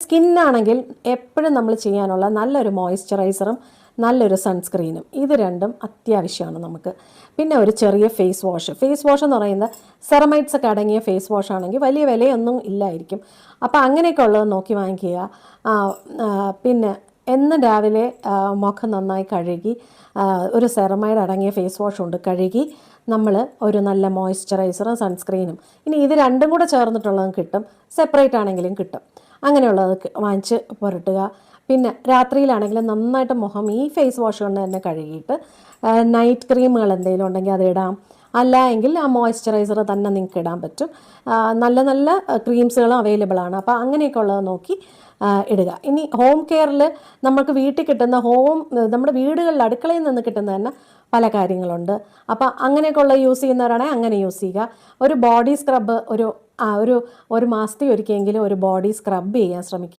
സ്കിന്നാണെങ്കിൽ എപ്പോഴും നമ്മൾ ചെയ്യാനുള്ള നല്ലൊരു മോയ്സ്ചറൈസറും നല്ലൊരു സൺസ്ക്രീനും, ഇത് രണ്ടും അത്യാവശ്യമാണ് നമുക്ക്. പിന്നെ ഒരു ചെറിയ ഫേസ് വാഷ് എന്ന് പറയുന്നത് സെറമൈറ്റ്സ് ഒക്കെ അടങ്ങിയ ഫേസ് വാഷ് ആണെങ്കിൽ വലിയ വിലയൊന്നും ഇല്ലായിരിക്കും. അപ്പോൾ അങ്ങനെയൊക്കെ ഉള്ളത് നോക്കി വാങ്ങിക്കുക. പിന്നെ എന്നും രാവിലെ മുഖം നന്നായി കഴുകി ഒരു സെറമൈഡ് അടങ്ങിയ ഫേസ് വാഷ് കൊണ്ട് കഴുകി നമ്മൾ ഒരു നല്ല മോയ്സ്ചറൈസറും സൺസ്ക്രീനും, ഇനി ഇത് രണ്ടും കൂടെ ചേർന്നിട്ടുള്ളതും കിട്ടും, സെപ്പറേറ്റ് ആണെങ്കിലും കിട്ടും, അങ്ങനെയുള്ളത് വാങ്ങിച്ച് പുരട്ടുക. പിന്നെ രാത്രിയിലാണെങ്കിലും നന്നായിട്ട് മുഖം ഈ ഫേസ് വാഷ് കൊണ്ട് തന്നെ കഴുകിയിട്ട് നൈറ്റ് ക്രീമുകൾ എന്തെങ്കിലും ഉണ്ടെങ്കിൽ അത് ഇടാം. അല്ല എങ്കിൽ ആ മോയ്സ്ചറൈസർ തന്നെ നിങ്ങൾക്ക് ഇടാൻ പറ്റും. നല്ല നല്ല ക്രീംസുകളും അവൈലബിൾ ആണ്. അപ്പോൾ അങ്ങനെയൊക്കെ ഉള്ളത് നോക്കി ഇടുക. ഇനി ഹോം കെയറിൽ നമുക്ക് വീട്ടിൽ കിട്ടുന്ന നമ്മുടെ വീടുകളിൽ അടുക്കളയിൽ നിന്ന് കിട്ടുന്ന തന്നെ പല കാര്യങ്ങളുണ്ട്. അപ്പോൾ അങ്ങനെയൊക്കെ ഉള്ള യൂസ് ചെയ്യുന്നവരാണെങ്കിൽ അങ്ങനെ യൂസ് ചെയ്യുക. ഒരു ബോഡി സ്ക്രബ്ബ് ഒരു മാസത്തിൽ ഒരിക്കലെങ്കിലും ഒരു ബോഡി സ്ക്രബ് ചെയ്യാൻ ശ്രമിക്കുക.